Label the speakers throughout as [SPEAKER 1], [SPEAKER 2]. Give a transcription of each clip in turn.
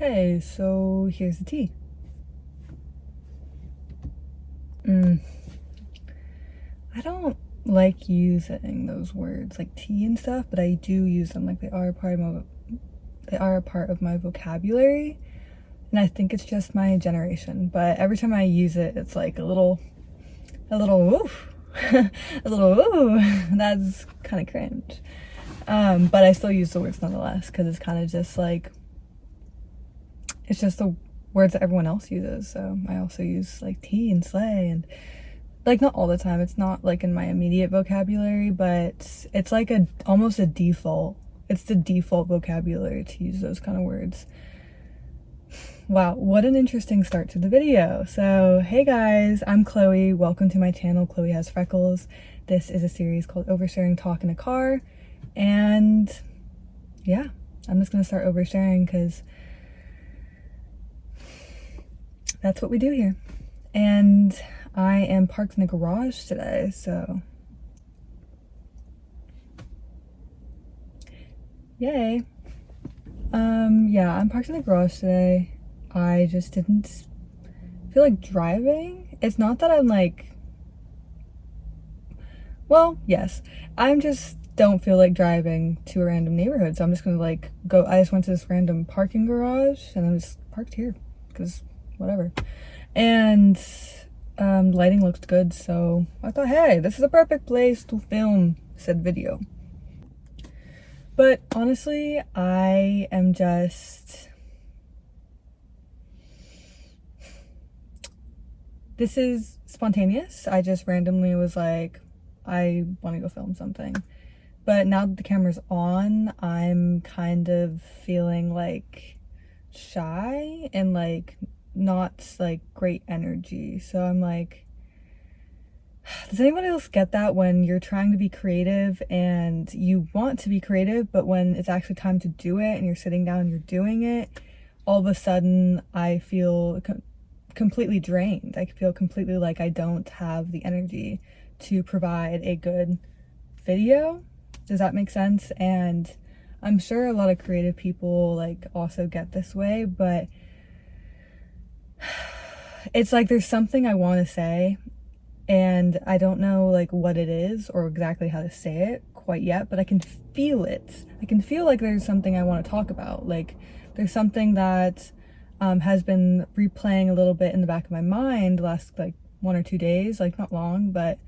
[SPEAKER 1] Okay, so here's the tea. I don't like using those words like tea and stuff, but I do use them. Like they are a part of my vocabulary, and I think it's just my generation. But every time I use it, it's like a little oof, a little ooh. That's kind of cringe. But I still use the words nonetheless because it's kind of just like, it's just the words that everyone else uses. So I also use like tea and slay, and like not all the time. It's not like in my immediate vocabulary, but it's like almost a default. It's the default vocabulary to use those kind of words. Wow, what an interesting start to the video. So hey guys, I'm Chloe. Welcome to my channel, Chloe Has Freckles. This is a series called Oversharing Talk in a Car. And yeah, I'm just gonna start oversharing because that's what we do here. And I am parked in the garage today, so yay. Yeah, I'm parked in the garage today. I just didn't feel like driving. It's not that I'm like, well, yes, I'm just don't feel like driving to a random neighborhood, so I'm just gonna like go. I just went to this random parking garage and I'm just parked here because whatever. And lighting looked good, so I thought, hey, this is a perfect place to film said video. But honestly, I am just, this is spontaneous. I just randomly was like, I want to go film something. But now that the camera's on, I'm kind of feeling like shy and like not like great energy. So I'm like, does anybody else get that when you're trying to be creative and you want to be creative, but when it's actually time to do it and you're sitting down and you're doing it, all of a sudden I feel completely drained. I feel completely like I don't have the energy to provide a good video. Does that make sense? And I'm sure a lot of creative people like also get this way, but it's like there's something I want to say and I don't know like what it is or exactly how to say it quite yet, but I can feel it. I can feel like there's something I want to talk about. Like there's something that has been replaying a little bit in the back of my mind the last like 1 or 2 days, like not long, but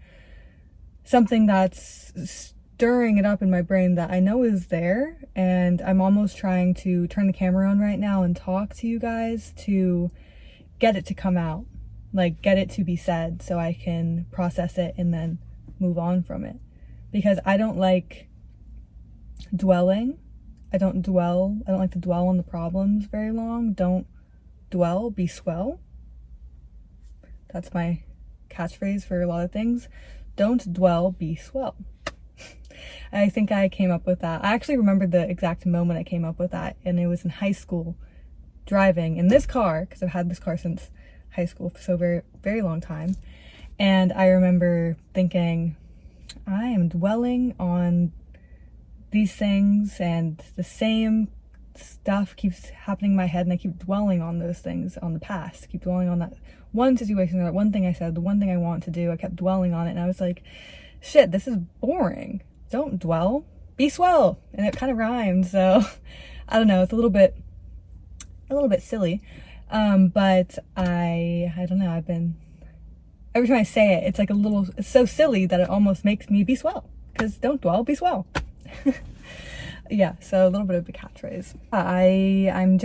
[SPEAKER 1] something that's stirring it up in my brain that I know is there. And I'm almost trying to turn the camera on right now and talk to you guys to get it to come out, like get it to be said so I can process it and then move on from it. Because I don't like dwelling. I don't like to dwell on the problems very long. Don't dwell, be swell. That's my catchphrase for a lot of things. Don't dwell, be swell. I think I came up with that. I actually remember the exact moment I came up with that, and it was in high school, driving in this car, because I've had this car since high school for so very, very long time. And I remember thinking, I am dwelling on these things and the same stuff keeps happening in my head, and I keep dwelling on those things, on the past, keep dwelling on that one situation, that one thing I said, the one thing I want to do. I kept dwelling on it, and I was like, shit, this is boring. Don't dwell, be swell. And it kind of rhymed, so I don't know, it's a little bit silly, but I don't know, every time I say it, it's like it's so silly that it almost makes me be swell, because don't dwell, be swell. Yeah, so a little bit of a catchphrase. I'm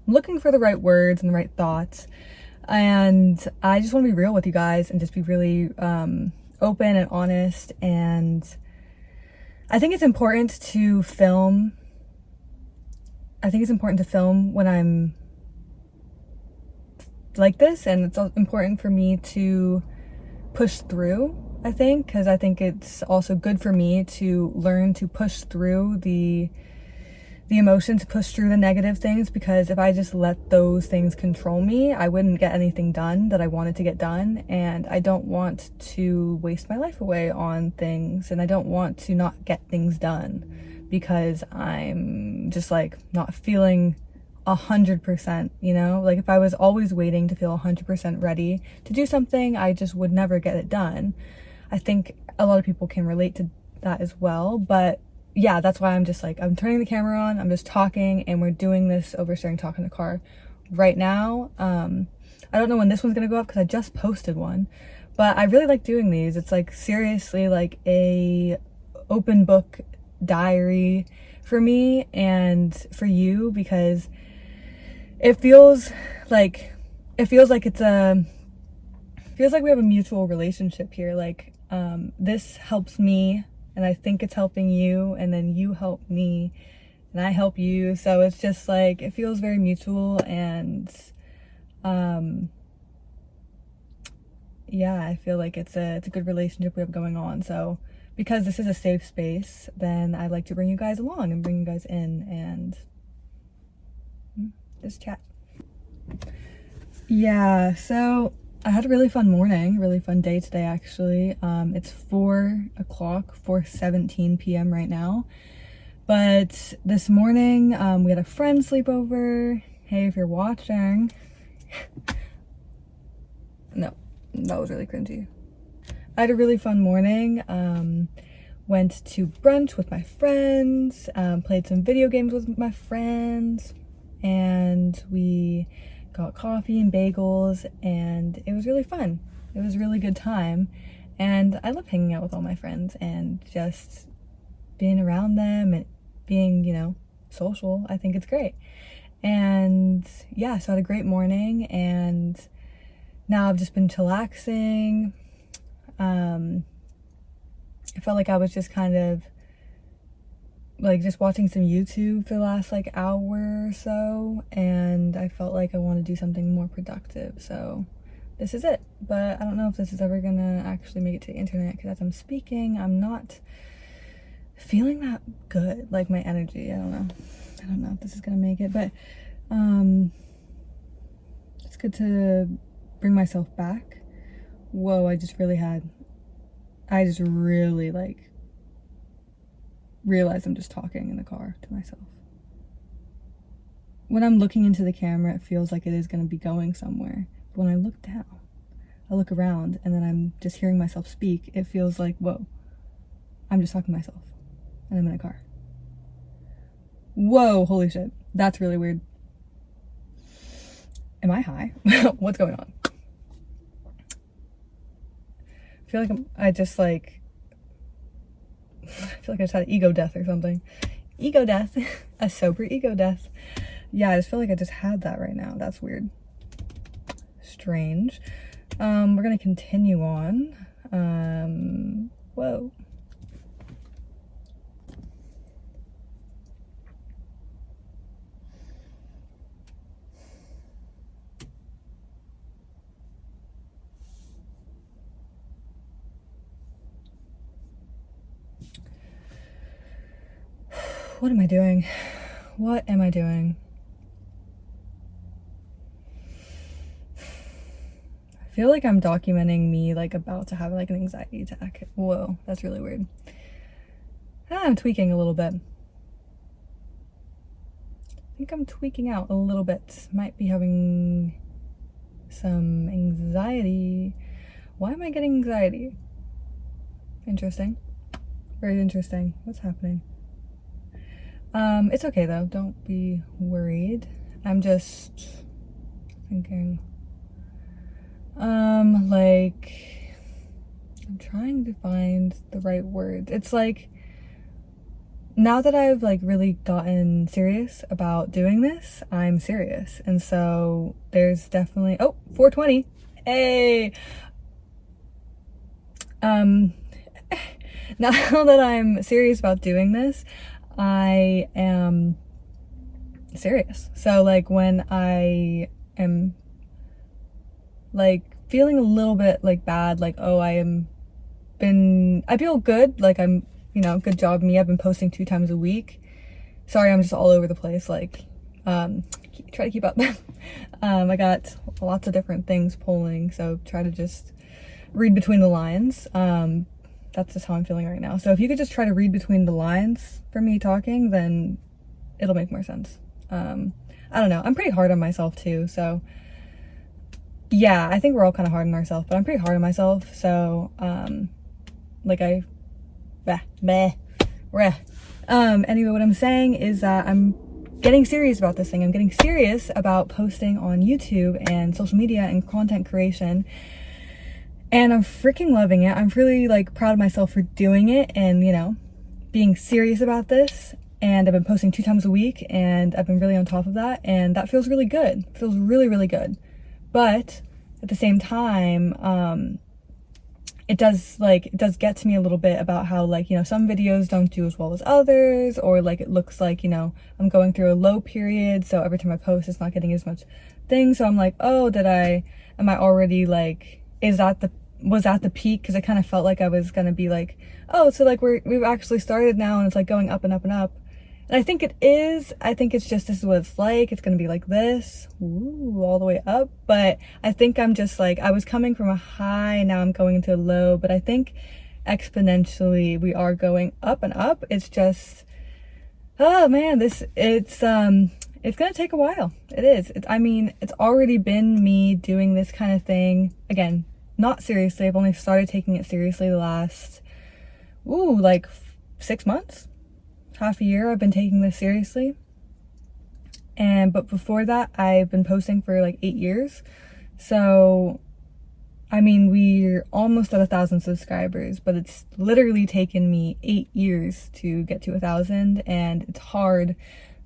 [SPEAKER 1] looking for the right words and the right thoughts, and I just want to be real with you guys and just be really open and honest. And I think it's important to film. I think it's important to film when I'm like this, and it's important for me to push through, I think, because I think it's also good for me to learn to push through the emotion, to push through the negative things, because if I just let those things control me, I wouldn't get anything done that I wanted to get done. And I don't want to waste my life away on things, and I don't want to not get things done because I'm just like not feeling 100%, you know? Like if I was always waiting to feel 100% ready to do something, I just would never get it done. I think a lot of people can relate to that as well, but yeah, that's why I'm just like, I'm turning the camera on, I'm just talking, and we're doing this oversharing talk in the car right now. I don't know when this one's gonna go up because I just posted one, but I really like doing these. It's like seriously like a open book diary for me and for you, because it feels like it's a feels like we have a mutual relationship here. Like this helps me, and I think it's helping you, and then you help me and I help you. So it's just like, it feels very mutual, and yeah, I feel like it's a good relationship we have going on. So because this is a safe space, then I like to bring you guys along and bring you guys in and just chat. Yeah, so I had a really fun morning, really fun day today actually. It's 4 o'clock, 4:17 p.m. right now. But this morning, we had a friend sleepover. Hey, if you're watching. No, that was really cringy. I had a really fun morning. Went to brunch with my friends, played some video games with my friends, and we got coffee and bagels, and it was really fun. It was a really good time, and I love hanging out with all my friends and just being around them and being, you know, social. I think it's great. And yeah, so I had a great morning, and now I've just been chillaxing. I felt like I was just kind of like just watching some YouTube for the last like hour or so, and I felt like I want to do something more productive, so this is it. But I don't know if this is ever gonna actually make it to the internet, because as I'm speaking, I'm not feeling that good, like my energy. I don't know if this is gonna make it, but it's good to bring myself back. Whoa, I just really like realize I'm just talking in the car to myself. When I'm looking into the camera, it feels like it is going to be going somewhere. But when I look down, I look around, and then I'm just hearing myself speak, it feels like, whoa, I'm just talking to myself, and I'm in a car. Whoa, holy shit. That's really weird. Am I high? What's going on? I feel like I just had an ego death or something. Ego death. A sober ego death. Yeah, I just feel like I just had that right now. That's weird. Strange. We're gonna continue on. Whoa. What am I doing? What am I doing? I feel like I'm documenting me like about to have like an anxiety attack. Whoa, that's really weird. I'm tweaking a little bit. I think I'm tweaking out a little bit. Might be having some anxiety. Why am I getting anxiety? Interesting. Very interesting. What's happening? It's okay though, don't be worried. I'm just thinking, like, I'm trying to find the right words. It's like, now that I've like really gotten serious about doing this, I'm serious. And so there's definitely, 420. Hey! Now that I'm serious about doing this, I am serious. So like when I am like feeling a little bit like bad, like, I feel good, like I'm, good job me, I've been posting 2 times a week. Sorry, I'm just all over the place, like try to keep up. I got lots of different things pulling, so try to just read between the lines. That's just how I'm feeling right now. So if you could just try to read between the lines for me talking, then it'll make more sense. I don't know. I'm pretty hard on myself too. So yeah, I think we're all kind of hard on ourselves, but I'm pretty hard on myself. So, anyway, what I'm saying is that I'm getting serious about this thing. I'm getting serious about posting on YouTube and social media and content creation. And I'm freaking loving it. I'm really like proud of myself for doing it and, you know, being serious about this. And I've been posting 2 times a week and I've been really on top of that. And that feels really good. It feels really, really good. But at the same time, it does get to me a little bit about how, like, you know, some videos don't do as well as others, or like it looks like, you know, I'm going through a low period, so every time I post it's not getting as much thing. So I'm like, oh, am I already like, was that the peak? Because I kind of felt like I was gonna be like, oh, so like we've actually started now and it's like going up and up and up. And I think it is. I think it's just, this is what it's like. It's going to be like this, ooh, all the way up. But I think I'm just like, I was coming from a high, now I'm going into a low. But I think exponentially we are going up and up. It's just, oh man, it's going to take a while. It is. It's already been me doing this kind of thing. Again, not seriously. I've only started taking it seriously the last, like 6 months. Half a year I've been taking this seriously. But before that I've been posting for like 8 years. So we're almost at 1,000 subscribers, but it's literally taken me 8 years to get to 1,000. And it's hard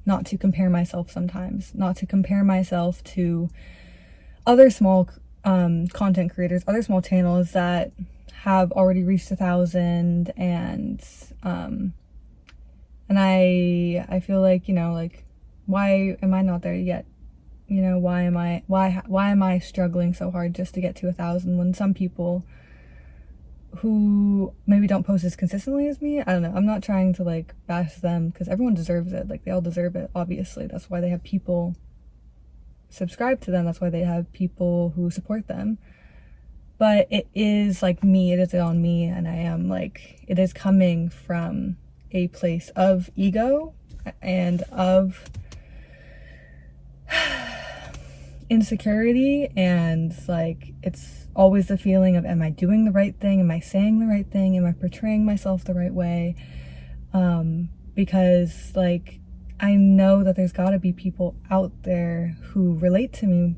[SPEAKER 1] not to compare myself sometimes, not to compare myself to other small content creators, other small channels that have already reached 1,000. And I feel like, you know, like, why am I not there yet? You know, why am I struggling so hard just to get to 1,000 when some people who maybe don't post as consistently as me, I don't know. I'm not trying to like bash them, because everyone deserves it. Like, they all deserve it, obviously. That's why they have people subscribe to them. That's why they have people who support them. But it is like me, it is on me, and I am like, it is coming from a place of ego and of insecurity, and like, it's always the feeling of, am I doing the right thing? Am I saying the right thing? Am I portraying myself the right way? Because like, I know that there's got to be people out there who relate to me.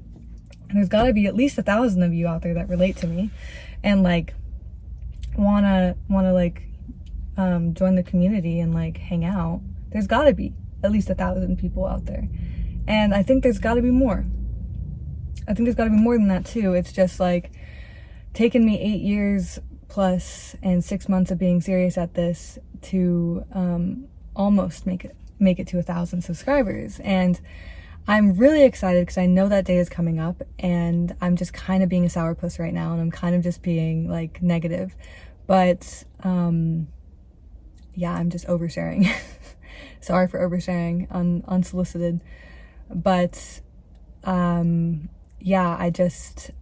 [SPEAKER 1] There's got to be at least 1,000 of you out there that relate to me and like wanna like join the community and like hang out. There's got to be at least 1,000 people out there, and I think there's got to be more. I think there's got to be more than that too. It's just like taken me 8 years plus and 6 months of being serious at this to almost make it to 1,000 subscribers. And I'm really excited because I know that day is coming up, and I'm just kind of being a sourpuss right now, and I'm kind of just being like negative. But yeah, I'm just oversharing. Sorry for oversharing unsolicited. But yeah, I just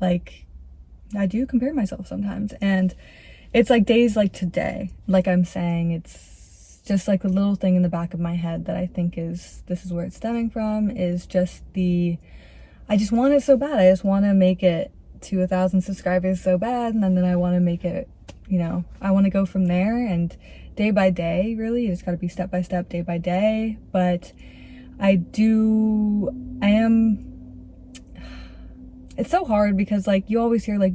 [SPEAKER 1] like, I do compare myself sometimes, and it's like days like today, like I'm saying, it's just like a little thing in the back of my head that I think this is where it's stemming from, is just I just want it so bad. I just want to make it to 1,000 subscribers so bad, and then I want to make it, you know, I want to go from there, and day by day, really, you just got to be step by step, day by day. But it's so hard because like, you always hear like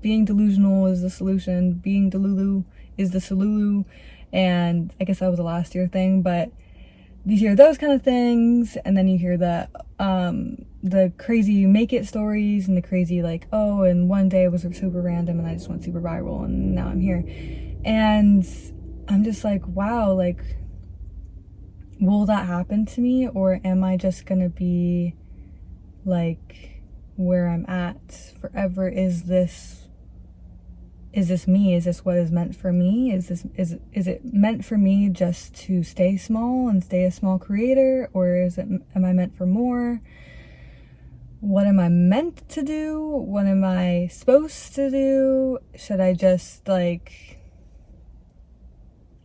[SPEAKER 1] being delusional is the solution, being delulu is the salulu, and I guess that was a last year thing. But you hear those kind of things, and then you hear the crazy make it stories, and the crazy like, oh, and one day it was super random and I just went super viral and now I'm here. And I'm just like, wow, like, will that happen to me, or am I just gonna be like where I'm at forever? Is this me? Is this what is meant for me? Is it meant for me just to stay small and stay a small creator, or am I meant for more? What am I meant to do? What am I supposed to do? Should I just like,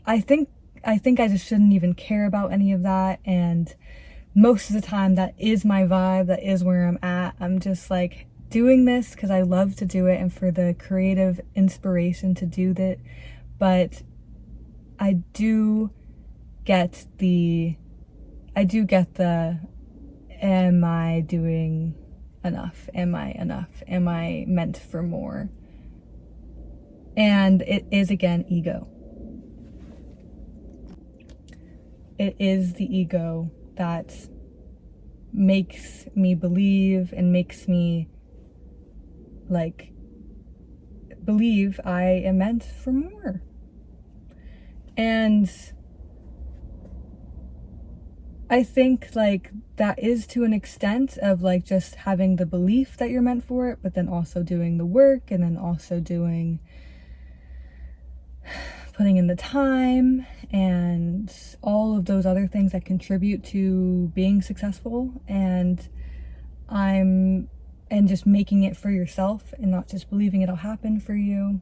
[SPEAKER 1] I think I think I just shouldn't even care about any of that. And most of the time that is my vibe, that is where I'm at. I'm just like doing this because I love to do it and for the creative inspiration to do that. But I do get the am I doing enough? Am I enough? Am I meant for more? And it is, again, ego. It is the ego that makes me believe and makes me like believe I am meant for more. And I think like that is to an extent of like just having the belief that you're meant for it, but then also doing the work, and then also putting in the time and all of those other things that contribute to being successful. And just making it for yourself and not just believing it'll happen for you.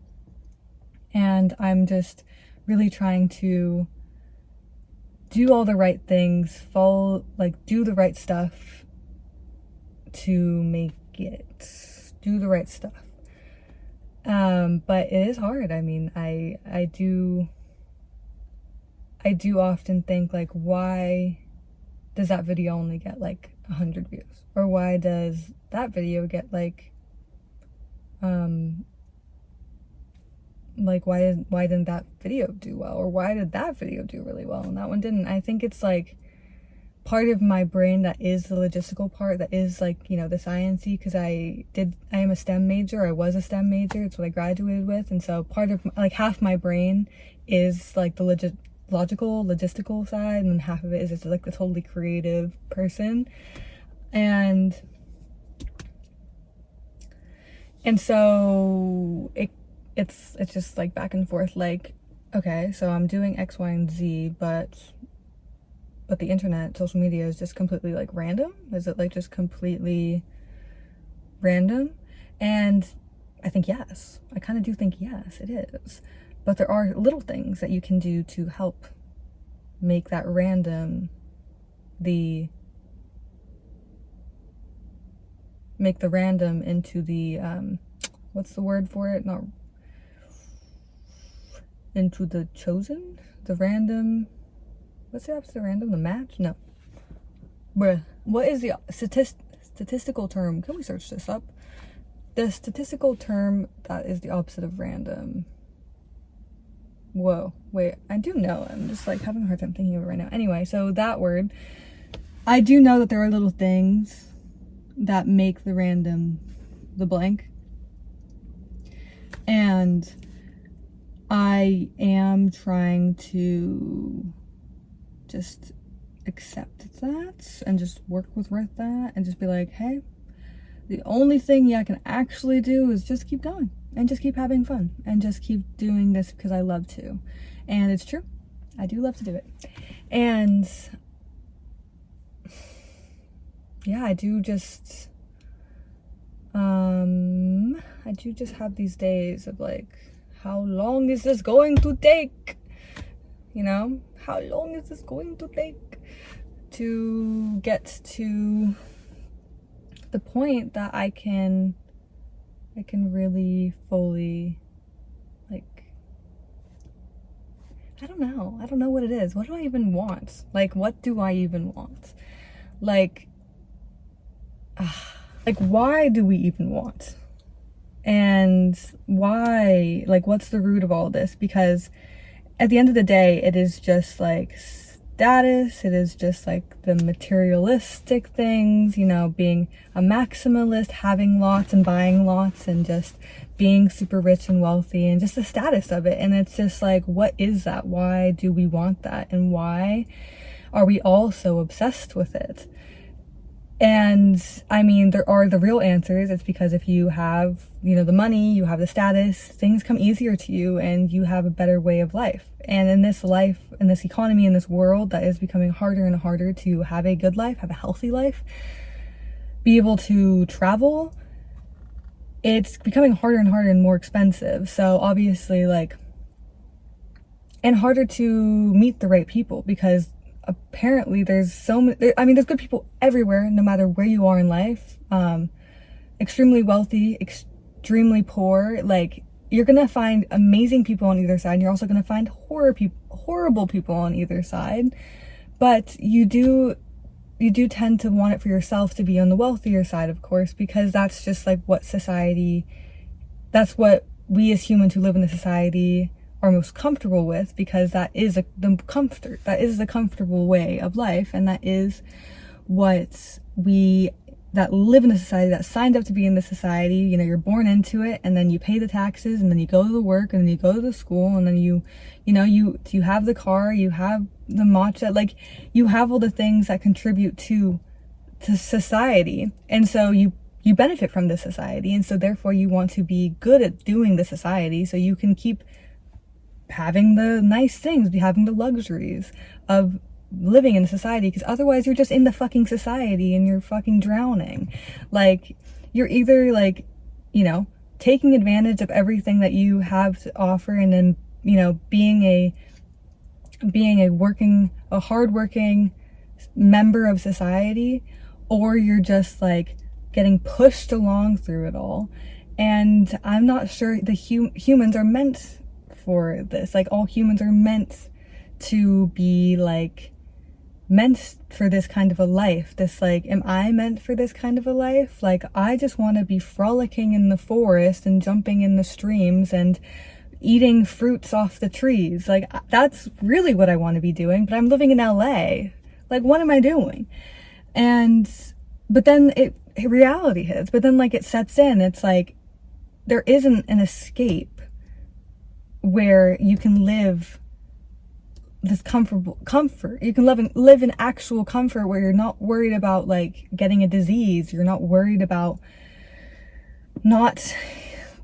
[SPEAKER 1] And I'm just really trying to do all the right things, do the right stuff to make it, do the right stuff. But it is hard. I mean, I do often think like, why does that video only get like 100 views? Or why does that video get like why didn't that video do well? Or why did that video do really well and that one didn't? I think it's like part of my brain that is the logistical part, that is like, you know, the sciencey, because I am a STEM major. I was a STEM major. It's what I graduated with. And so part of like half my brain is like the logistical side, and then half of it is just like the totally creative person. And so it's just like back and forth, like, okay, so I'm doing X, Y, and Z, but the internet, social media is just completely like random? Is it like just completely random? And I think yes. I kind of do think yes, it is. But there are little things that you can do to help make that random make the random into the what's the word for it? Not into the chosen? The random. What's the opposite of random? The match? No. Bruh. What is the statistical term? Can we search this up? The statistical term that is the opposite of random. Whoa. Wait. I do know. I'm just like having a hard time thinking of it right now. Anyway, so that word. I do know that there are little things that make the random the blank. And I am trying to just accept that and just work with that and just be like, hey, the only thing I can actually do is just keep going and just keep having fun and just keep doing this because I love to. And it's true. I do love to do it. And yeah, I do just have these days of like, how long is this going to take? You know, how long is this going to take to get to the point that I can really fully, like, I don't know what it is. What do I even want? Like, what do I even want? Like why do we even want? And why, like, what's the root of all this? Because at the end of the day, it is just like status. It is just like the materialistic things, you know, being a maximalist, having lots and buying lots and just being super rich and wealthy and just the status of it. And it's just like, what is that? Why do we want that? And why are we all so obsessed with it? And I mean, there are the real answers. It's because if you have, you know, the money, you have the status, things come easier to you and you have a better way of life. And in this life, in this economy, in this world that is becoming harder and harder to have a good life, have a healthy life, be able to travel, it's becoming harder and harder and more expensive. So obviously, like, and harder to meet the right people, because apparently there's so many, I mean, there's good people everywhere, no matter where you are in life. Extremely wealthy, extremely poor. Like, you're gonna find amazing people on either side, and you're also gonna find horrible people on either side. But you do tend to want it for yourself to be on the wealthier side, of course, because that's just like what that's what we as humans who live in the society are most comfortable with, because that is the comfortable way of life, and that is what we that live in a society, that signed up to be in the society. You know, you're born into it, and then you pay the taxes, and then you go to the work, and then you go to the school, and then you have the car, you have the matcha, like, you have all the things that contribute to society, and so you benefit from the society, and so therefore you want to be good at doing the society, so you can keep having the nice things, be having the luxuries of living in society, because otherwise you're just in the fucking society and you're fucking drowning. Like, you're either, like, you know, taking advantage of everything that you have to offer, and then, you know, being a hardworking member of society, or you're just like getting pushed along through it all. And I'm not sure the humans are meant for this. Like, all humans are meant to be like meant for this kind of a life. This, like, am I meant for this kind of a life? Like, I just want to be frolicking in the forest and jumping in the streams and eating fruits off the trees. Like, that's really what I want to be doing, but I'm living in LA. Like, what am I doing? But then reality hits, but then, like, it sets in. It's like, there isn't an escape where you can live this comfort. You can live in actual comfort, where you're not worried about, like, getting a disease. You're not worried about not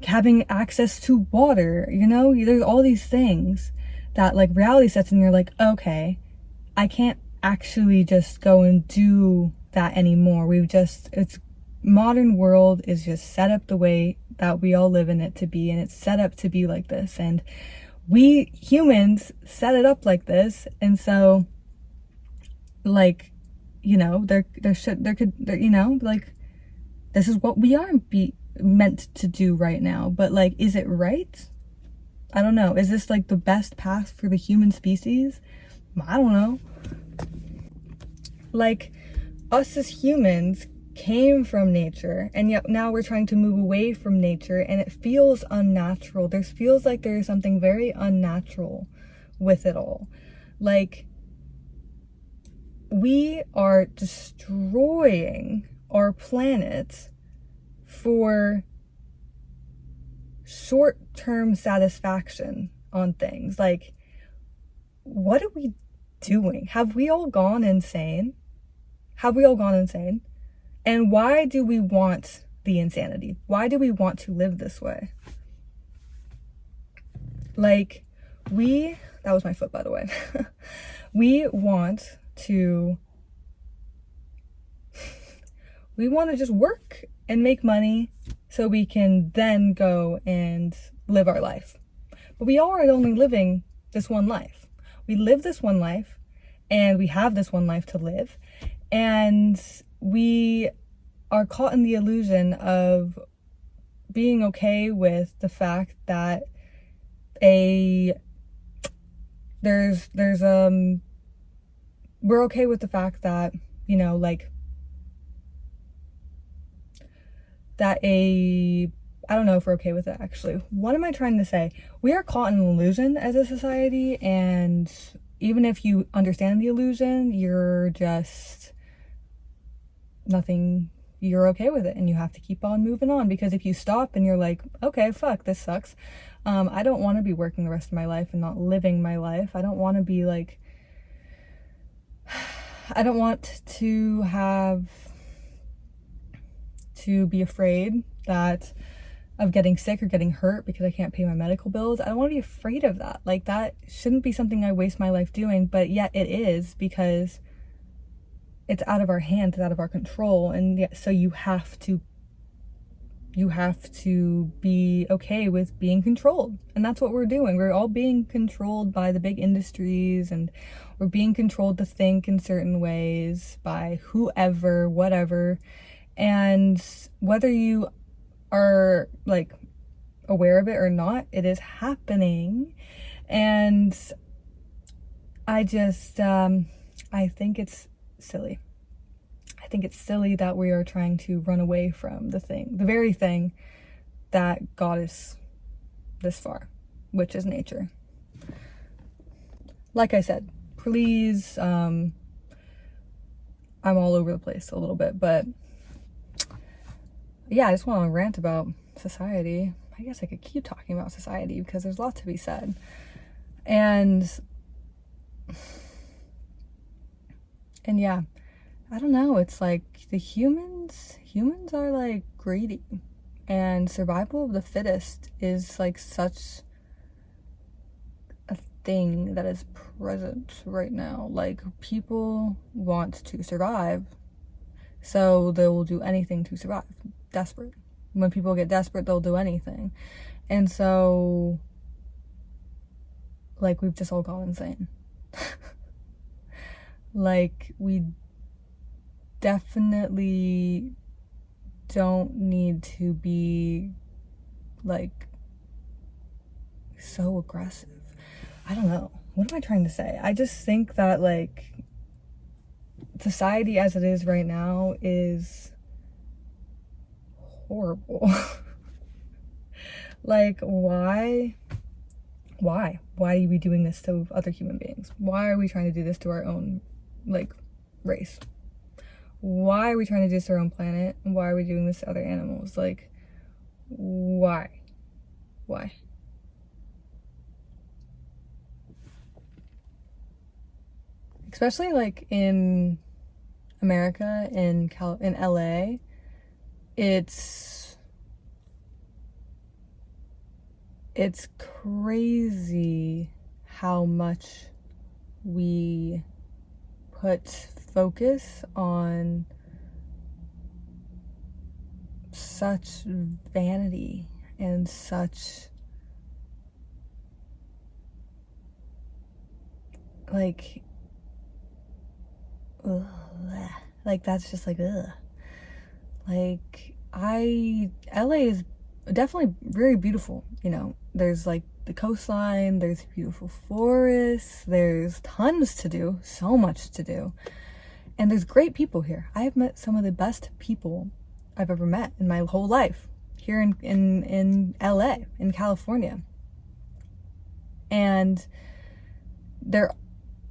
[SPEAKER 1] having access to water. You know, there's all these things that, like, reality sets in. You're like, okay, I can't actually just go and do that anymore. Modern world is just set up the way that we all live in it to be, and it's set up to be like this, and we humans set it up like this. And so, like, you know, you know, like, this is what we are meant to do right now. But, like, is it right? I don't know. Is this, like, the best path for the human species? I don't know. Like, us as humans came from nature, and yet now we're trying to move away from nature, and it feels unnatural. Feels like there's something very unnatural with it all. Like, we are destroying our planet for short-term satisfaction on things. Like, what are we doing? Have we all gone insane? And why do we want the insanity? Why do we want to live this way? Like, that was my foot, by the way. We want to just work and make money so we can then go and live our life. But we are only living this one life. We live this one life, and we have this one life to live. And we are caught in the illusion of being okay with the fact that we're okay with the fact that, you know, like, I don't know if we're okay with it, actually. What am I trying to say? We are caught in an illusion as a society, and even if you understand the illusion, you're okay with it, and you have to keep on moving on, because if you stop and you're like, okay, fuck, this sucks. I don't want to be working the rest of my life and not living my life. I don't want to be like, I don't want to be afraid of getting sick or getting hurt because I can't pay my medical bills. I don't want to be afraid of that. Like, that shouldn't be something I waste my life doing, but yet it is, because it's out of our hands, it's out of our control. And yet, so you have to you have to be okay with being controlled. And that's what we're doing. We're all being controlled by the big industries, and we're being controlled to think in certain ways by whoever, whatever. And whether you are like aware of it or not, it is happening. And I just, I think it's silly. I think it's silly that we are trying to run away from the very thing that got us this far, which is nature. Like I said, please, I'm all over the place a little bit, but yeah, I just want to rant about society. I guess I could keep talking about society because there's lots to be said. And yeah, I don't know, it's like the humans are like greedy, and survival of the fittest is like such a thing that is present right now. Like, people want to survive, so they will do anything to survive. Desperate. When people get desperate, they'll do anything. And so, like, we've just all gone insane. Like, we definitely don't need to be like so aggressive. I don't know. What am I trying to say? I just think that like society as it is right now is horrible. Like, why are we doing this to other human beings? Why are we trying to do this to our own like race? Why are we trying to do this to our own planet? And why are we doing this to other animals? Like, why? Especially like in America, in LA, it's crazy how much we put focus on such vanity and such like ugh, like that's just like ugh. Like LA is definitely very beautiful, you know. There's like the coastline, there's beautiful forests, there's tons to do, so much to do. And there's great people here. I have met some of the best people I've ever met in my whole life here in LA, in California. And there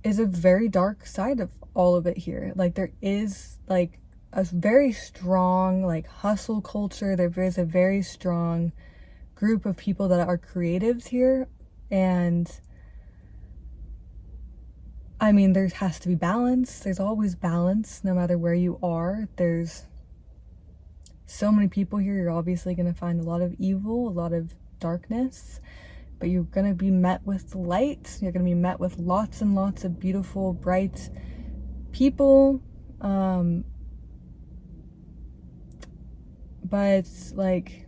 [SPEAKER 1] is a very dark side of all of it here. Like, there is like a very strong like hustle culture. There is a very strong group of people that are creatives here, and I mean, there has to be balance. There's always balance no matter where you are. There's so many people here. You're obviously going to find a lot of evil, a lot of darkness, but you're going to be met with light. You're going to be met with lots and lots of beautiful, bright people. But like,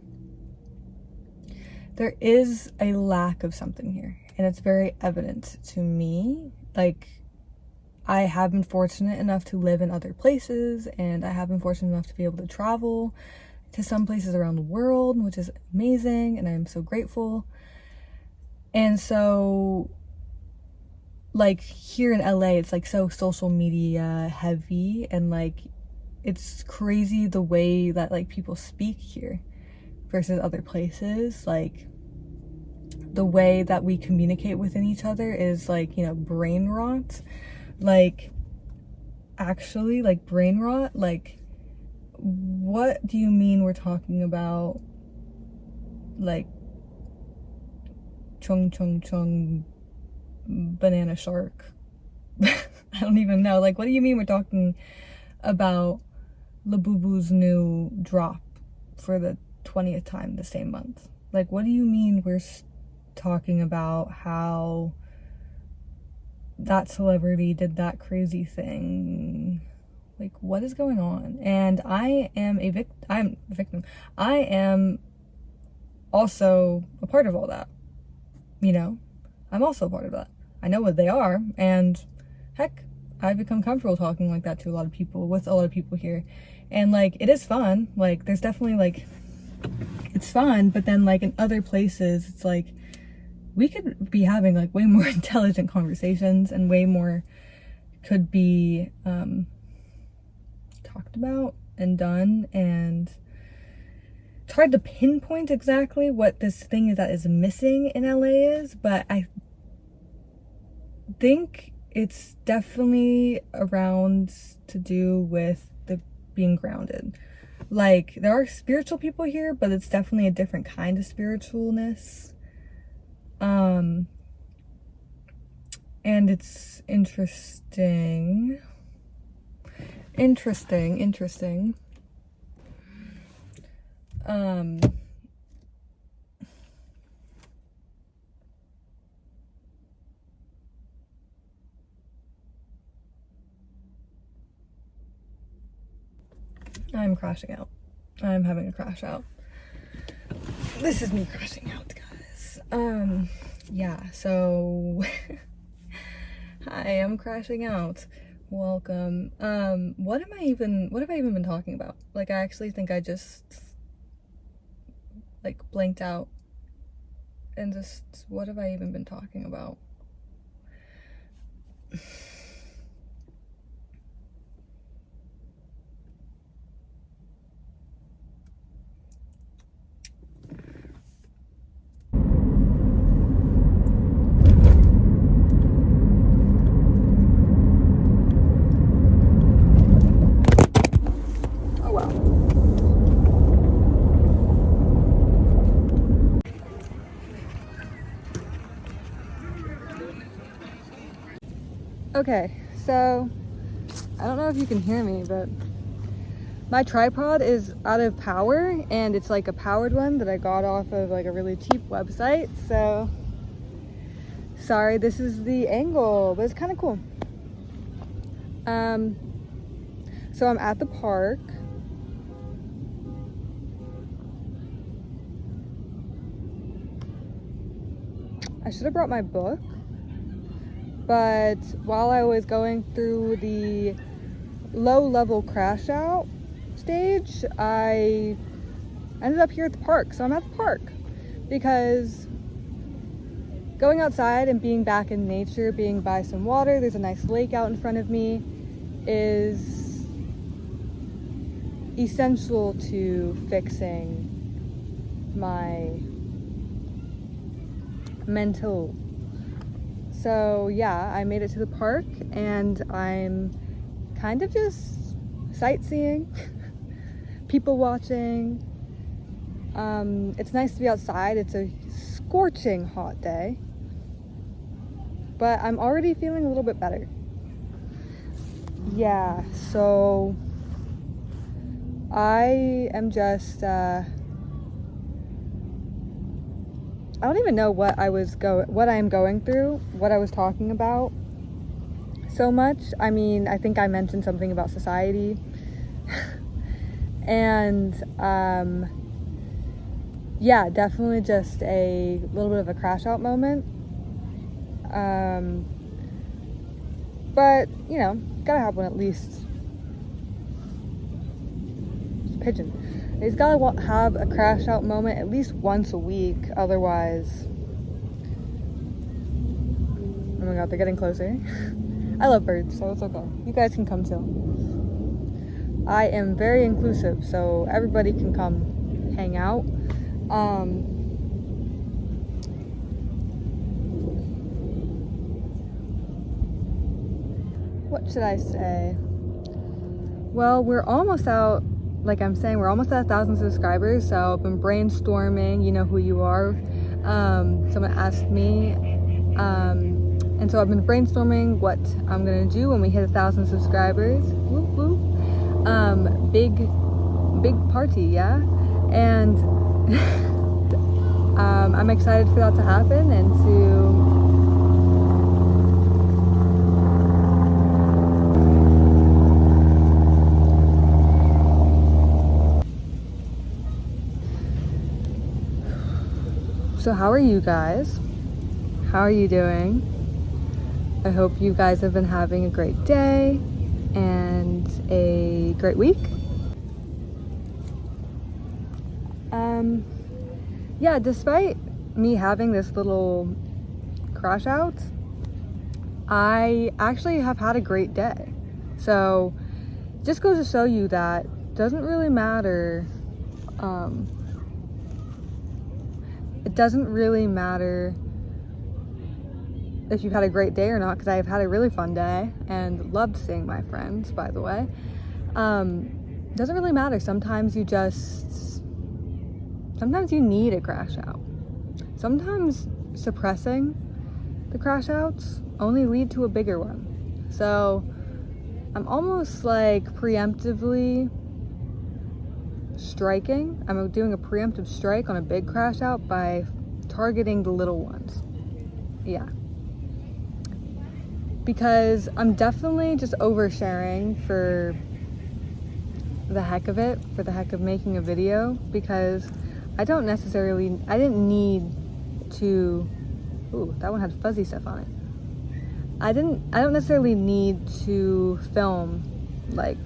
[SPEAKER 1] there is a lack of something here, and it's very evident to me. Like, I have been fortunate enough to live in other places, and I have been fortunate enough to be able to travel to some places around the world, which is amazing, and I'm so grateful. And so, like, here in LA, it's like so social media heavy, and like, it's crazy the way that like people speak here versus other places. Like, the way that we communicate within each other is like, you know, brain rot. Like, actually, like, brain rot. Like, what do you mean we're talking about like chung chung chung banana shark? I don't even know. Like, what do you mean we're talking about Labubu's new drop for the 20th time the same month? Like, what do you mean we're talking about how that celebrity did that crazy thing? Like, what is going on? And I am a victim. I am also a part of all that. You know, I'm also a part of that. I know what they are, and heck, I've become comfortable talking like that to a lot of people, with a lot of people here. And like, it is fun. Like, there's definitely like, it's fun, but then like in other places, it's like, we could be having like way more intelligent conversations, and way more could be talked about and done. And it's hard to pinpoint exactly what this thing is that is missing in LA is, but I think it's definitely around to do with the being grounded. Like, there are spiritual people here, but it's definitely a different kind of spiritualness. And it's interesting. I'm crashing out. I'm having a crash out. This is me crashing out, guys. Yeah, so hi, I'm crashing out. Welcome. What have I even been talking about? Like, I actually think I just like blanked out, and just, what have I even been talking about? Okay, so I don't know if you can hear me, but my tripod is out of power, and it's like a powered one that I got off of like a really cheap website. So sorry, this is the angle, but it's kind of cool. So I'm at the park. I should have brought my book. But while I was going through the low-level crash out stage, I ended up here at the park. So I'm at the park because going outside and being back in nature, being by some water, there's a nice lake out in front of me, is essential to fixing my mental. So yeah, I made it to the park, and I'm kind of just sightseeing, people watching. It's nice to be outside. It's a scorching hot day, but I'm already feeling a little bit better. Yeah, so I am just I don't even know what I am going through, what I was talking about so much. I mean, I think I mentioned something about society. And yeah, definitely just a little bit of a crash out moment. But, you know, gotta have one at least. It's a pigeon. He's gotta have a crash out moment at least once a week, otherwise. Oh my god, they're getting closer. I love birds, so it's okay. You guys can come too. I am very inclusive, so everybody can come hang out. What should I say? Well, we're almost out. Like I'm saying, we're almost at 1,000 subscribers, so I've been brainstorming. You know who you are. Someone asked me, and so I've been brainstorming what I'm gonna do when we hit 1,000 subscribers. Whoop whoop. Big party, yeah. And I'm excited for that to happen, and to So how are you guys? How are you doing? I hope you guys have been having a great day and a great week. Yeah, despite me having this little crash out, I actually have had a great day. So just goes to show you that it doesn't really matter. It doesn't really matter if you've had a great day or not, because I've had a really fun day and loved seeing my friends, by the way. Doesn't really matter. Sometimes you need a crash out. Sometimes suppressing the crash outs only lead to a bigger one. So I'm almost like preemptively striking. I'm doing a preemptive strike on a big crash out by targeting the little ones. Yeah. Because I'm definitely just oversharing for the heck of it, for the heck of making a video, because I didn't need to, ooh, that one had fuzzy stuff on it. I don't necessarily need to film like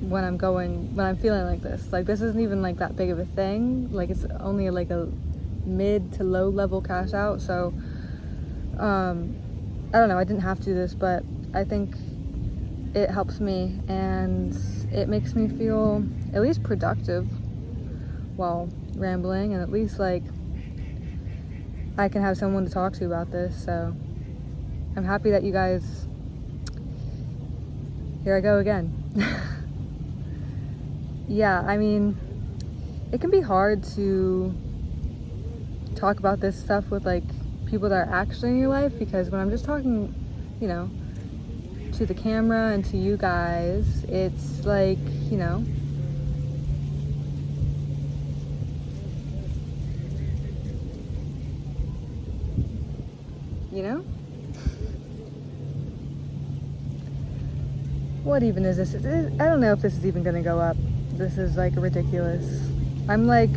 [SPEAKER 1] when I'm feeling like this. Like, this isn't even like that big of a thing. Like, it's only like a mid to low level crash out. So I don't know, I didn't have to do this, but I think it helps me and it makes me feel at least productive while rambling, and at least like I can have someone to talk to about this. So I'm happy that you guys, here I go again. Yeah, I mean, it can be hard to talk about this stuff with like people that are actually in your life, because when I'm just talking, you know, to the camera and to you guys, it's like, you know, what even is this? I don't know if this is even gonna go up. This is like ridiculous. I'm like,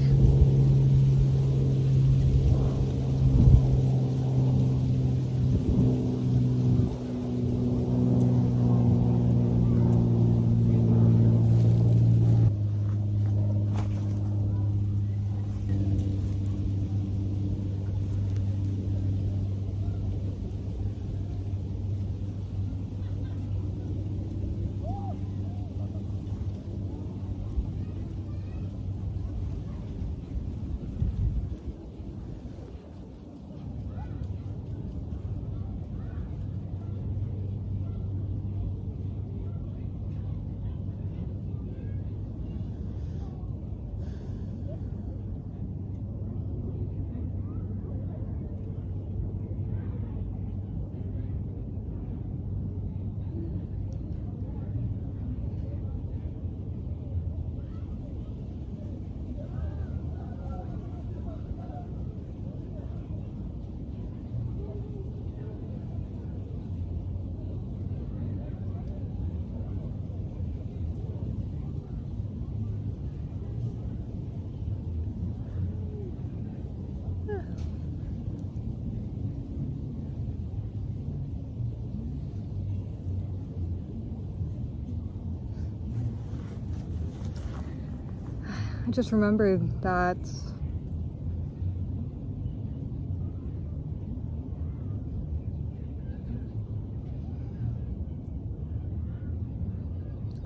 [SPEAKER 1] I just remembered that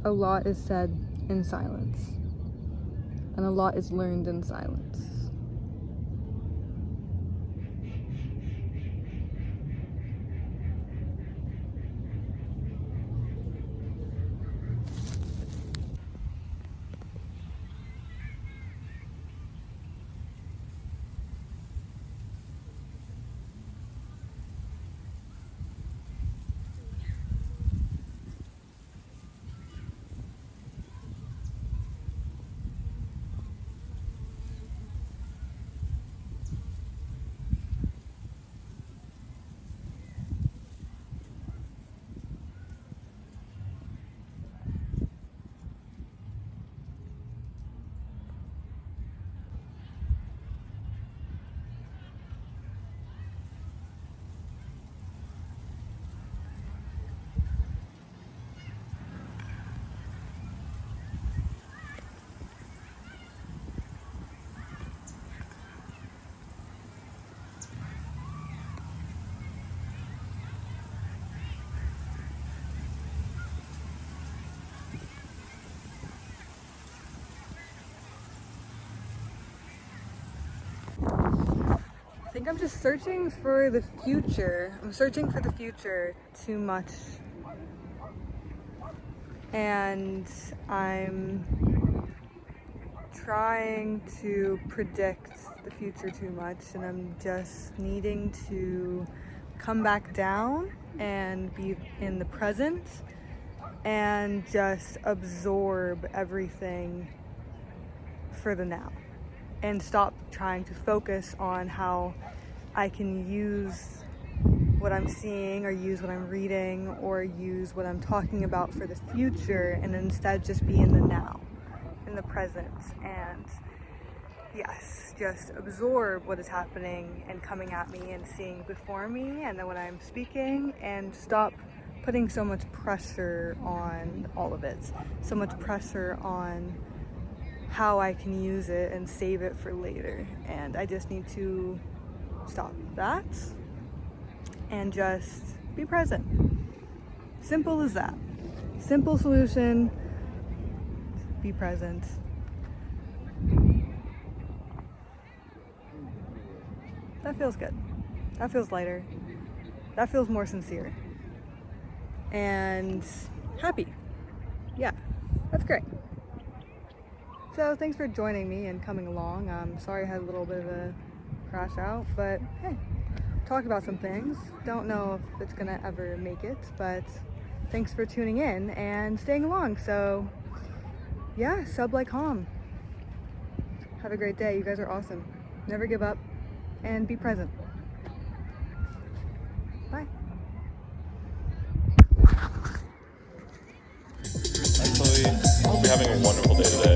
[SPEAKER 1] a lot is said in silence, and a lot is learned in silence. think I'm just searching for the future. I'm searching for the future too much. And I'm trying to predict the future too much, and I'm just needing to come back down and be in the present and just absorb everything for the now and stop trying to focus on how I can use what I'm seeing or use what I'm reading or use what I'm talking about for the future, and instead just be in the now, in the present, and yes, just absorb what is happening and coming at me and seeing before me and then when I'm speaking, and stop putting so much pressure on all of it, so much pressure on how I can use it and save it for later. And I just need to stop that and just be present. Simple as that. Simple solution. Be present. That feels good. That feels lighter. That feels more sincere. And happy. Yeah, that's great. So thanks for joining me and coming along. I'm sorry I had a little bit of a crash out, but hey, talk about some things. Don't know if it's gonna ever make it, but thanks for tuning in and staying along. So yeah, sub, like, calm. Have a great day. You guys are awesome. Never give up and be present. Bye.
[SPEAKER 2] Actually, I hope you're having a wonderful day today.